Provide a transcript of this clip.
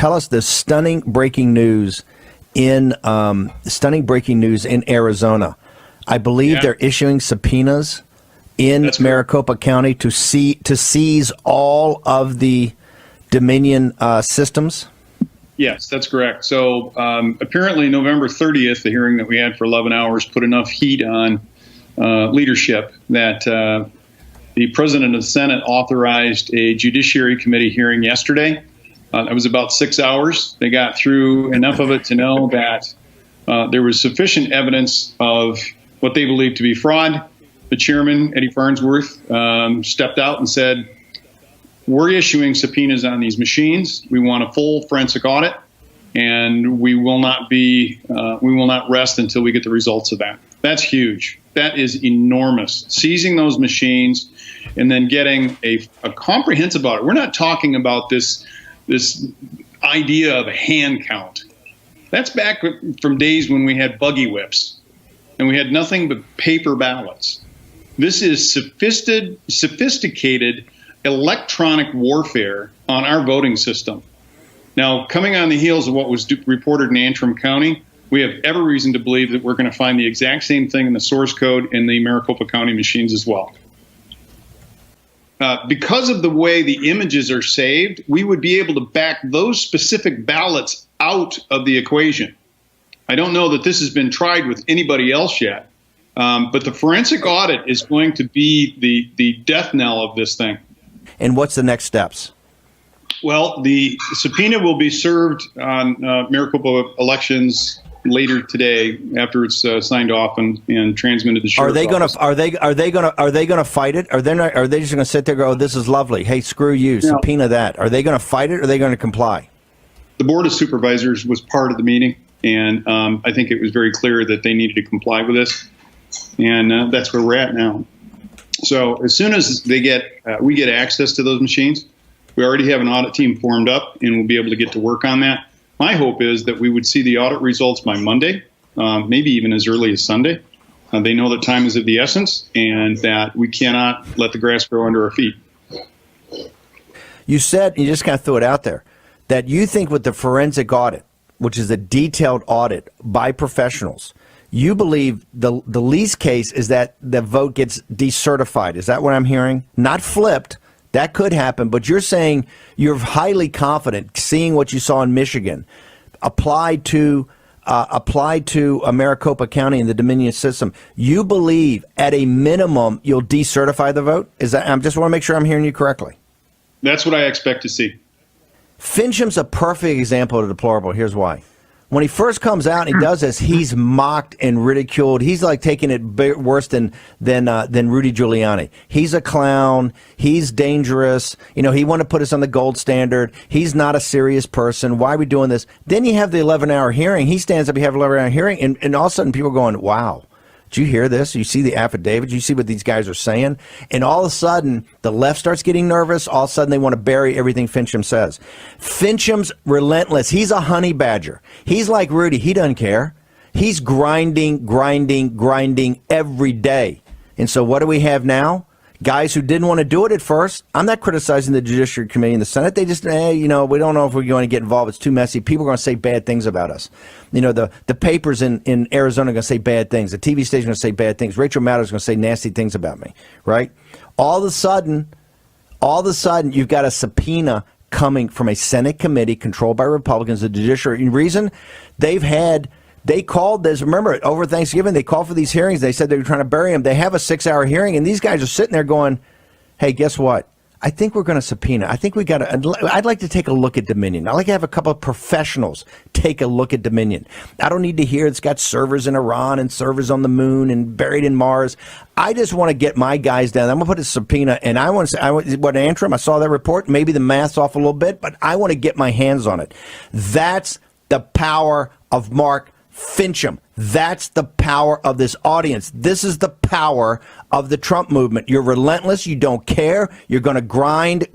tell us the stunning breaking news in Arizona. I believe they're issuing subpoenas in Maricopa County to seize all of the Dominion systems. Yes, that's correct. So apparently November 30th, the hearing that we had for 11 hours, put enough heat on leadership that the president of the Senate authorized a Judiciary Committee hearing yesterday. It was about 6 hours. They got through enough of it to know that there was sufficient evidence of what they believed to be fraud. The chairman, Eddie Farnsworth, stepped out and said, we're issuing subpoenas on these machines. We want a full forensic audit, and we will not rest until we get the results of that. That's huge. That is enormous. Seizing those machines and then getting a comprehensive audit. We're not talking about this idea of a hand count. That's back from days when we had buggy whips and we had nothing but paper ballots. This is sophisticated electronic warfare on our voting system. Now, coming on the heels of what was reported in Antrim County, we have every reason to believe that we're going to find the exact same thing in the source code in the Maricopa County machines as well. Because of the way the images are saved, we would be able to back those specific ballots out of the equation. I don't know that this has been tried with anybody else yet, but the forensic audit is going to be the death knell of this thing. And what's the next steps? Well, the subpoena will be served on Maricopa elections later today after it's signed off and transmitted to the sheriff's office. Are they going to fight it? Are they just going to sit there and go, oh, this is lovely. Hey, screw you, subpoena that. Are they going to fight it or are they going to comply? The Board of Supervisors was part of the meeting, and I think it was very clear that they needed to comply with this. And that's where we're at now. So as soon as we get access to those machines, we already have an audit team formed up, and we'll be able to get to work on that. My hope is that we would see the audit results by Monday, maybe even as early as Sunday. They know that time is of the essence, and that we cannot let the grass grow under our feet. You said, you just kind of threw it out there, that you think with the forensic audit, which is a detailed audit by professionals, you believe the least case is that the vote gets decertified. Is that what I'm hearing? Not flipped. That could happen, but you're saying you're highly confident, seeing what you saw in Michigan, applied to Maricopa County and the Dominion system. You believe at a minimum you'll decertify the vote? Is that? I just want to make sure I'm hearing you correctly. That's what I expect to see. Finchem's a perfect example of the deplorable. Here's why. When he first comes out and he does this, he's mocked and ridiculed. He's like taking it worse than Rudy Giuliani. He's a clown. He's dangerous. You know, he wanted to put us on the gold standard. He's not a serious person. Why are we doing this? Then you have the 11-hour hearing. He stands up, you have an 11-hour hearing, and all of a sudden people are going, wow. Did you hear this? You see the affidavit? You see what these guys are saying? And all of a sudden, the left starts getting nervous. All of a sudden, they want to bury everything Finchem says. Finchem's relentless. He's a honey badger. He's like Rudy. He doesn't care. He's grinding every day. And so what do we have now? Guys who didn't want to do it at first. I'm not criticizing the Judiciary Committee and the Senate. They just, we don't know if we're going to get involved. It's too messy. People are going to say bad things about us. You know, the papers in Arizona are going to say bad things. The TV station is going to say bad things. Rachel Maddow is going to say nasty things about me, right? All of a sudden, you've got a subpoena coming from a Senate committee controlled by Republicans, the Judiciary. Reason? They called this, remember, over Thanksgiving, they called for these hearings. They said they were trying to bury him. They have a 6-hour hearing, and these guys are sitting there going, hey, guess what? I think we're going to subpoena. I think I'd like to take a look at Dominion. I'd like to have a couple of professionals take a look at Dominion. I don't need to hear it's got servers in Iran and servers on the moon and buried in Mars. I just want to get my guys down. I'm going to put a subpoena, and I want to say, what Antrim, I saw that report. Maybe the math's off a little bit, but I want to get my hands on it. That's the power of Mark Finchem. That's the power of this audience. This is the power of the Trump movement. You're relentless. You don't care. You're going to grind.